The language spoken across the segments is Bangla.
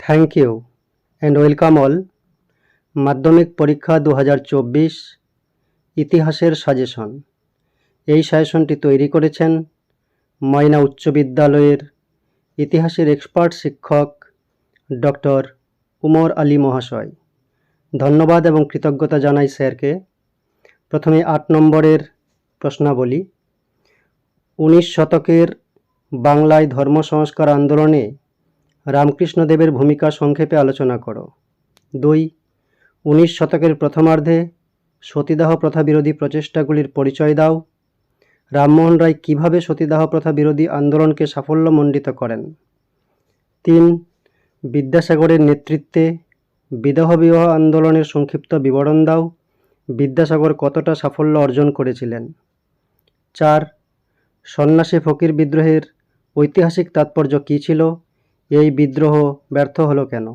Thank you and welcome all. মাধ্যমিক পরীক্ষা 2024 ইতিহাসের সাজেশন। এই সাজেশনটি তৈরি করেছেন ময়না উচ্চ বিদ্যালয়ের ইতিহাসের এক্সপার্ট শিক্ষক ডক্টর উমর আলী মহাশয়। ধন্যবাদ এবং কৃতজ্ঞতা জানাই স্যারকে। প্রথমে 8 নম্বরের প্রশ্নাবলী। 19 শতকের বাংলায় ধর্ম সংস্কার আন্দোলনে রামকৃষ্ণদেবের ভূমিকা সংক্ষেপে আলোচনা করো। 2. 19 শতকের প্রথমার্ধে সতীদাহ প্রথা বিরোধী প্রচেষ্টাগুলির পরিচয় দাও। রামমোহন রায় কীভাবে সতীদাহ প্রথা বিরোধী আন্দোলনকে সাফল্যমণ্ডিত করেন। 3. বিদ্যাসাগরের নেতৃত্বে বিদেহ বিবাহ আন্দোলনের সংক্ষিপ্ত বিবরণ দাও। বিদ্যাসাগর কতটা সাফল্য অর্জন করেছিলেন। 4. সন্ন্যাসী ফকির বিদ্রোহের ঐতিহাসিক তাৎপর্য কী ছিল, এই বিদ্রোহ ব্যর্থ হলো কেন।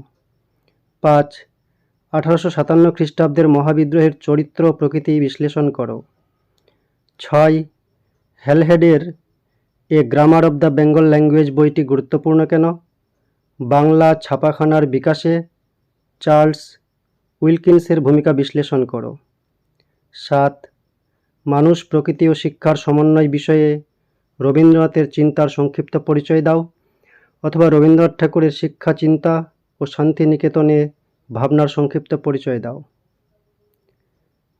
5. 1857 খ্রিস্টাব্দের মহাবিদ্রোহের চরিত্র প্রকৃতি বিশ্লেষণ করো। 6. হ্যালহেডের a grammar of the Bengal language বইটি গুরুত্বপূর্ণ কেন। বাংলা ছাপাখানার বিকাশে চার্লস উইলকিন্সের ভূমিকা বিশ্লেষণ করো। 7. মানুষ প্রকৃতি ও শিক্ষার সমন্বয় বিষয়ে রবীন্দ্রনাথের চিন্তার সংক্ষিপ্ত পরিচয় দাও, অথবা রবীন্দ্রনাথ ঠাকুরের শিক্ষা চিন্তা ও শান্তিনিকেতনে ভাবনার সংক্ষিপ্ত পরিচয় দাও।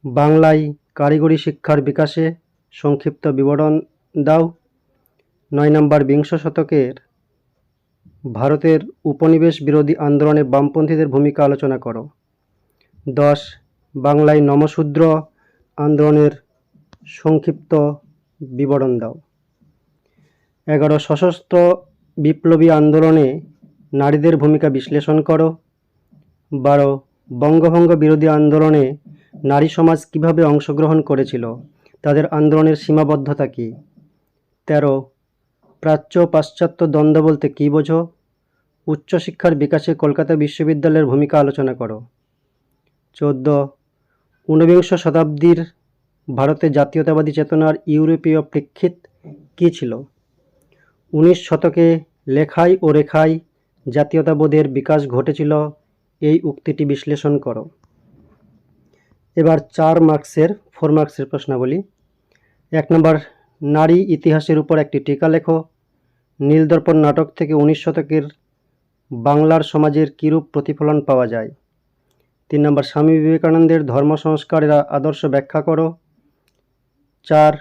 বাংলায় কারিগরি শিক্ষার বিকাশে সংক্ষিপ্ত বিবরণ দাও। 9 নম্বর। বিংশ শতকের ভারতের উপনিবেশ বিরোধী আন্দোলনে বামপন্থীদের ভূমিকা আলোচনা করো। 10. বাংলায় নমশূদ্র আন্দোলনের সংক্ষিপ্ত বিবরণ দাও। 11. সশস্ত্র বিপ্লবী আন্দোলনে নারীদের ভূমিকা বিশ্লেষণ করো। 12. বঙ্গভঙ্গ বিরোধী আন্দোলনে নারী সমাজ কিভাবে অংশগ্রহণ করেছিল, তাদের আন্দোলনের সীমাবদ্ধতা কী। 13. প্রাচ্য পাশ্চাত্য দ্বন্দ্ব বলতে কী বোঝো। উচ্চশিক্ষার বিকাশে কলকাতা বিশ্ববিদ্যালয়ের ভূমিকা আলোচনা করো। 14. ঊনবিংশ শতাব্দীর ভারতে জাতীয়তাবাদী চেতনার ইউরোপীয় প্রেক্ষিত কী ছিল। 19 শতকে লেখায় ও রেখায় জাতীয়তাবোধের বিকাশ ঘটেছিল, এই উক্তিটি বিশ্লেষণ করো। এবার 4 মার্কসের প্রশ্নাবলী। 1 নম্বর। নারী ইতিহাসের উপর একটি টিকা লেখো। নীলদর্পণ নাটক থেকে 19 শতকের বাংলার সমাজের কীরূপ প্রতিফলন পাওয়া যায়। 3 নম্বর। স্বামী বিবেকানন্দের ধর্ম সংস্কারের আদর্শ ব্যাখ্যা করো। 4.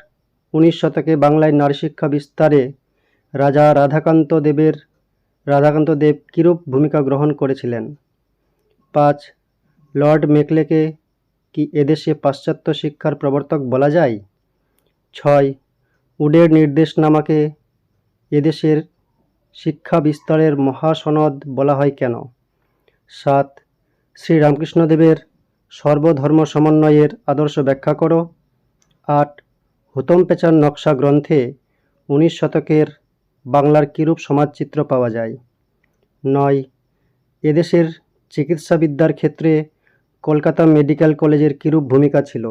19 শতকে বাংলায় নারী শিক্ষা বিস্তারে রাজা রাধাকান্ত দেব কীরূপ ভূমিকা গ্রহণ করেছিলেন। 5. লর্ড মেকলেকে কি এদেশে পাশ্চাত্য শিক্ষার প্রবর্তক বলা যায়। 6. উডের নির্দেশনামাকে এদেশের শিক্ষা বিস্তারের মহাসনদ বলা হয় কেন। 7. শ্রীরামকৃষ্ণদেবের সর্বধর্ম সমন্বয়ের আদর্শ ব্যাখ্যা করো। 8. হুতম পেচার নকশা গ্রন্থে 19 শতকের বাংলার কীরূপ সমাজচিত্র পাওয়া যায়। 9. এদেশের চিকিৎসাবিদ্যার ক্ষেত্রে কলকাতা মেডিকেল কলেজের কীরূপ ভূমিকা ছিল।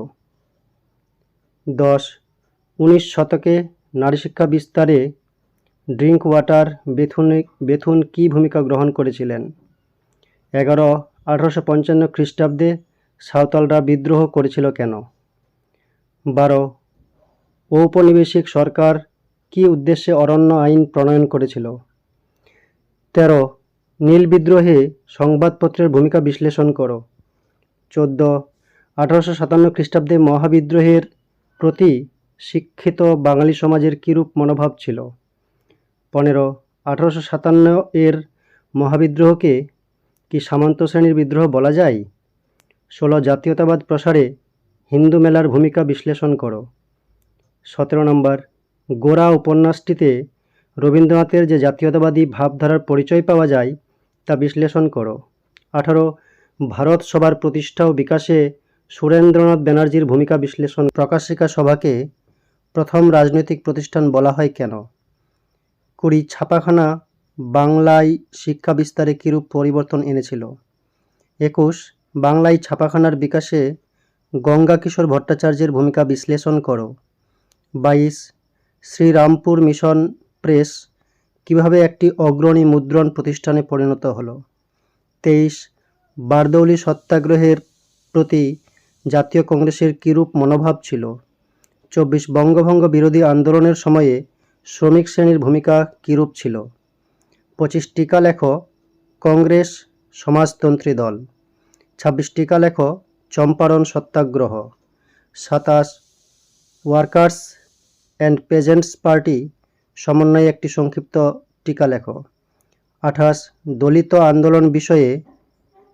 10. 19 শতকে নারী শিক্ষা বিস্তারে ড্রিঙ্ক ওয়াটার বেথুন কী ভূমিকা গ্রহণ করেছিলেন। 11. 1855 খ্রিস্টাব্দে সাঁওতালরা বিদ্রোহ করেছিল কেন। 12. ঔপনিবেশিক সরকার কী উদ্দেশ্যে অরণ্য আইন প্রণয়ন করেছিল। 13. নীল বিদ্রোহে সংবাদপত্রের ভূমিকা বিশ্লেষণ করো। 14. 1857 খ্রিস্টাব্দে মহাবিদ্রোহের প্রতি শিক্ষিত বাঙালি সমাজের কীরূপ মনোভাব ছিল। 15. 1857 এর মহাবিদ্রোহকে কি সামন্ত শ্রেণীর বিদ্রোহ বলা যায়। 16. জাতীয়তাবাদ প্রসারে হিন্দু মেলার ভূমিকা বিশ্লেষণ করো। 17 নম্বর। গোরা উপন্যাসটিতে রবীন্দ্রনাথের যে জাতীয়তাবাদী ভাবধারার পরিচয় পাওয়া যায় তা বিশ্লেষণ করো। 18. ভারত সভার প্রতিষ্ঠা ও বিকাশে সুরেন্দ্রনাথ ব্যানার্জির ভূমিকা বিশ্লেষণ। প্রকাশিকা সভাকে প্রথম রাজনৈতিক প্রতিষ্ঠান বলা হয় কেন। 20. ছাপাখানা বাংলায় শিক্ষা বিস্তারে কীরূপ পরিবর্তন এনেছিল। 21. বাংলায় ছাপাখানার বিকাশে গঙ্গাকিশোর ভট্টাচার্যের ভূমিকা বিশ্লেষণ করো। 22. শ্রীরামপুর মিশন প্রেস কিভাবে একটি অগ্রণী মুদ্রণ প্রতিষ্ঠানে পরিণত হলো। 23 বারদৌলি সত্যাগ্রহের প্রতি জাতীয় কংগ্রেসের কিরূপ মনোভাব ছিল? 24 বঙ্গভঙ্গ বিরোধী আন্দোলনের সময়ে শ্রমিক শ্রেণীর ভূমিকা কিরূপ ছিল? 25 টিকা লেখো কংগ্রেস সমাজতন্ত্রী দল। 26 টিকা লেখো চম্পারণ সত্যাগ্রহ। 27 ওয়ার্কার্স অ্যান্ড পেজেন্টস পার্টি সমন্বয়ে একটি সংক্ষিপ্ত টিকা লেখো। 28 দলিত আন্দোলন বিষয়ে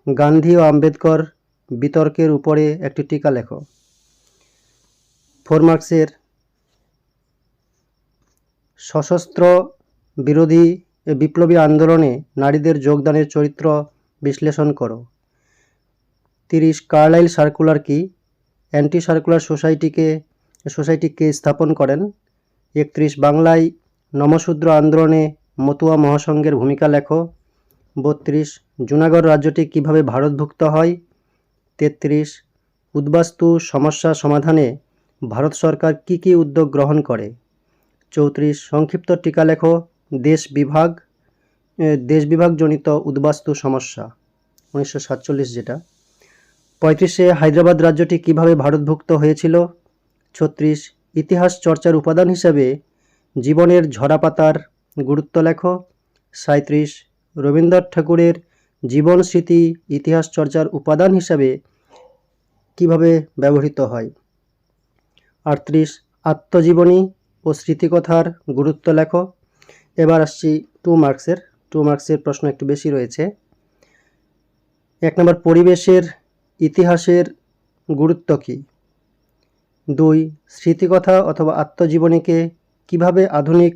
গান্ধী ও আম্বেদকর বিতর্কের উপরে একটি টিকা লেখো। 4 মার্কসের সশস্ত্র বিরোধী বিপ্লবী আন্দোলনে নারীদের যোগদানের চরিত্র বিশ্লেষণ করো। 30 কার্লাইল সার্কুলার কি? অ্যান্টি সার্কুলার সোসাইটিকে স্থাপন করেন। 31 বাংলায় নমশূদ্র আন্দোলনে মতুয়া মহাসংঘের ভূমিকা লেখো। 32 জুনাগড় রাজ্যটি কিভাবে ভারতভুক্ত হয়? 33 উদ্বাস্তু সমস্যা সমাধানে ভারত সরকার কি কি উদ্যোগ গ্রহণ করে? 34 সংক্ষিপ্ত টিকা লেখো দেশবিভাগজনিত উদ্বাস্তু সমস্যা 1947 যেটা। 35 হায়দ্রাবাদ রাজ্যটি কিভাবে ভারতভুক্ত হয়েছিল? 36 ইতিহাস চর্চার উপাদান হিসাবে জীবনের ঝরাপাতার গুরুত্ব লেখো। 37 রবীন্দ্রনাথ ঠাকুরের জীবন স্মৃতি ইতিহাস চর্চার উপাদান হিসাবে কিভাবে ব্যবহৃত হয়? 38 আত্মজীবনী ও স্মৃতিকথার গুরুত্ব লেখো। এবার আসছি 2 মার্কসের প্রশ্ন একটু বেশি রয়েছে। 1 নম্বর পরিবেশের ইতিহাসের গুরুত্ব কী? 2 স্মৃতিকথা অথবা আত্মজীবনীকে কিভাবে আধুনিক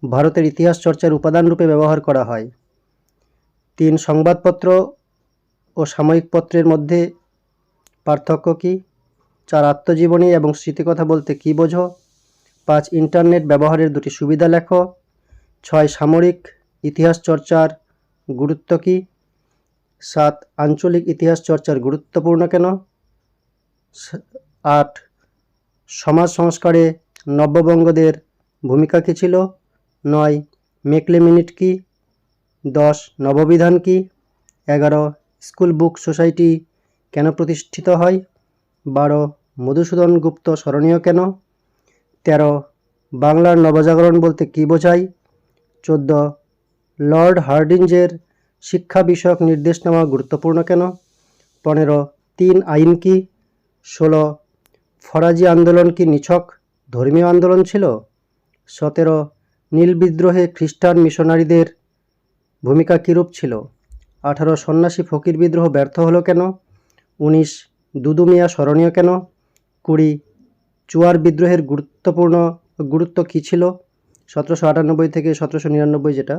ভারতের ইতিহাস চর্চার উপাদান রূপে ব্যবহার করা হয়? 3 সংবাদপত্র ও সাময়িক পত্রের মধ্যে পার্থক্য কী? 4 আত্মজীবনী এবং স্মৃতিকথা বলতে কী বোঝো? 5 ইন্টারনেট ব্যবহারের দুটি সুবিধা লেখো। 6 সামরিক ইতিহাস চর্চার গুরুত্ব কী? 7 আঞ্চলিক ইতিহাস চর্চার গুরুত্বপূর্ণ কেন? 8 সমাজ সংস্কারে নব্যবঙ্গদের ভূমিকা কী ছিল? 9 মেকলে মিনিট কি? 10 নববিধান কি? 11 স্কুল বুক সোসাইটি কেন প্রতিষ্ঠিত হয়? 12 মধুসূদন গুপ্ত স্মরণীয় কেন? 13 বাংলার নবজাগরণ বলতে কী বোঝায়? 14 লর্ড হার্ডিঞ্জের শিক্ষা বিষয়ক নির্দেশনামা গুরুত্বপূর্ণ কেন? 15 3 আইন কি? 16 ফরাজি আন্দোলন কি নিছক ধর্মীয় আন্দোলন ছিল? 17 নীল বিদ্রোহে খ্রিস্টান মিশনারিদের ভূমিকা কীরূপ ছিল? 18 সন্ন্যাসী ফকির বিদ্রোহ ব্যর্থ হলো কেন? 19 দুদু মিয়া স্মরণীয় কেন? 20 চুয়ার বিদ্রোহের গুরুত্ব কী ছিল? 1798 থেকে 1799 যেটা।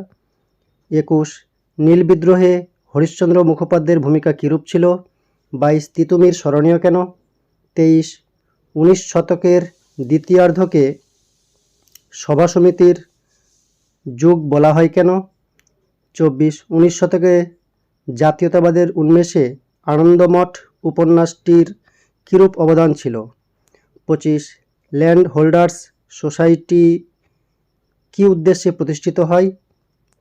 21 নীল বিদ্রোহে হরিশ্চন্দ্র মুখোপাধ্যায়ের ভূমিকা কীরূপ ছিল? 22 তিতুমির স্মরণীয় কেন? 23 19 শতকের দ্বিতীয়ার্ধকে সভা সমিতির যুগ বলা হয় কেন? 24 19 শতকে জাতীয়তাবাদের উন্মেষে আনন্দমঠ উপন্যাসটির কীরূপ অবদান ছিল? 25 ল্যান্ড হোল্ডার্স সোসাইটি কী উদ্দেশ্যে প্রতিষ্ঠিত হয়?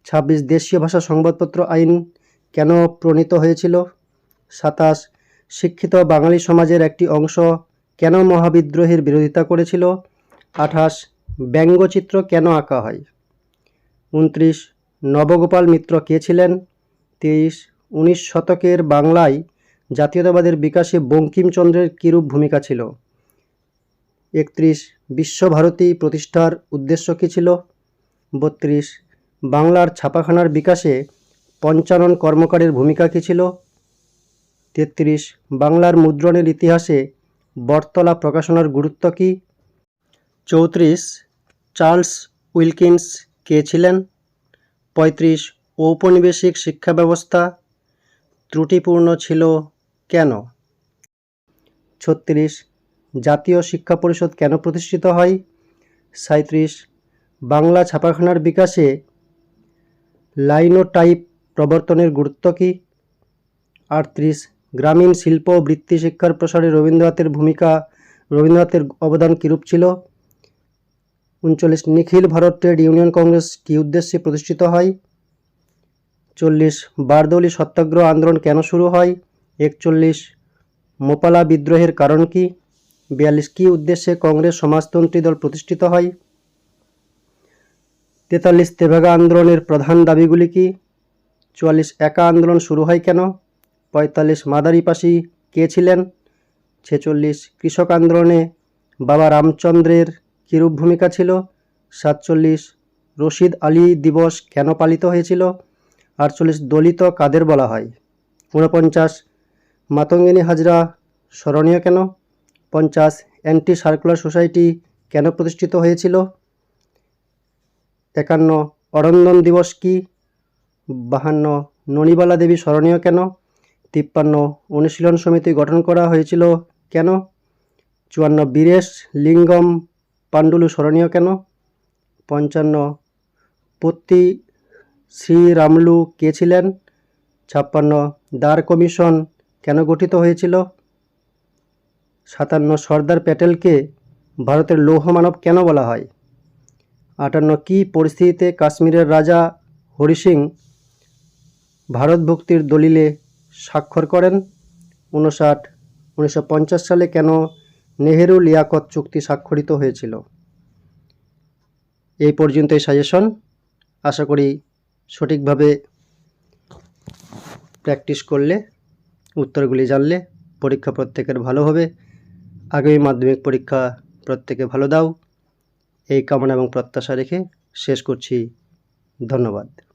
26 দেশীয় ভাষা সংবাদপত্র আইন কেন প্রণীত হয়েছিল? 27 শিক্ষিত বাঙালি সমাজের একটি অংশ কেন মহাবিদ্রোহের বিরোধিতা করেছিল? 28 ব্যঙ্গচিত্র কেন আঁকা হয়? 29 নবগোপাল মিত্র কে ছিলেন? 23 19 শতকের বাংলায় জাতীয়তাবাদের বিকাশে বঙ্কিমচন্দ্রের কীরূপ ভূমিকা ছিল? 31 বিশ্বভারতী প্রতিষ্ঠার উদ্দেশ্য কী ছিল? 32 বাংলার ছাপাখানার বিকাশে পঞ্চানন কর্মকারের ভূমিকা কী ছিল? 33 বাংলার মুদ্রণের ইতিহাসে বটতলা প্রকাশনার গুরুত্ব কী? 34 চার্লস উইলকিন্স কে ছিলেন? 35 ঔপনিবেশিক শিক্ষা ব্যবস্থা ত্রুটিপূর্ণ ছিল কেন? 36 জাতীয় শিক্ষা পরিষদ কেন প্রতিষ্ঠিত হয়? 37 বাংলা ছাপাখানার বিকাশে লাইনোটাইপ প্রবর্তনের গুরুত্ব কী? 38 গ্রামীণ শিল্প ও বৃত্তি শিক্ষার প্রসারে রবীন্দ্রনাথের অবদান কীরূপ ছিল? 39 নিখিল ভারত ট্রেড ইউনিয়ন কংগ্রেস কী উদ্দেশ্যে প্রতিষ্ঠিত হয়? 40 বারদৌলি সত্যাগ্রহ আন্দোলন কেন শুরু হয়? 41 মোপালা বিদ্রোহের কারণ কি? 42 কী উদ্দেশ্যে কংগ্রেস সমাজতন্ত্রী দল প্রতিষ্ঠিত হয়? 43 তেভাগা আন্দোলনের প্রধান দাবিগুলি কি? 44 একা আন্দোলন শুরু হয় কেন? 45 মাদারিপাশি কে ছিলেন? 46 কৃষক আন্দোলনে বাবা রামচন্দ্রের কিরূপ ভূমিকা ছিল? 47 রশিদ আলী দিবস কেন পালিত হয়েছিল? 48 দলিত কাদের বলা হয়? 49 মাতঙ্গিনী হাজরা স্মরণীয় কেন? 50 অ্যান্টি সার্কুলার সোসাইটি কেন প্রতিষ্ঠিত হয়েছিল? 51 অরন্দন দিবস কি? 52 ননিবালা দেবী স্মরণীয় কেন? 53 অনুশীলন সমিতি গঠন করা হয়েছিল কেন? 54 বীরেশ লিঙ্গম পাণ্ডুলু স্মরণীয় কেন? 55 পত্তি শ্রীরামলু কে ছিলেন? 56 দ্বার কমিশন কেন গঠিত হয়েছিল? 57 সর্দার প্যাটেলকে ভারতের লৌহ মানব কেন বলা হয়? 58 কী পরিস্থিতিতে কাশ্মীরের রাজা হরি সিং ভারত ভুক্তির দলিলে স্বাক্ষর করেন? 59 1950 সালে কেন নেহেরু লিয়াকত চুক্তি স্বাক্ষরিত হয়েছিল? এই পর্যন্তই সাজেশন। আশা করি সঠিকভাবে প্র্যাকটিস করলে, উত্তরগুলি জানলে পরীক্ষা প্রত্যেকের ভালো হবে। আগামী মাধ্যমিক পরীক্ষা প্রত্যেকে ভালো দাও, এই কামনা এবং প্রত্যাশা রেখে শেষ করছি। ধন্যবাদ।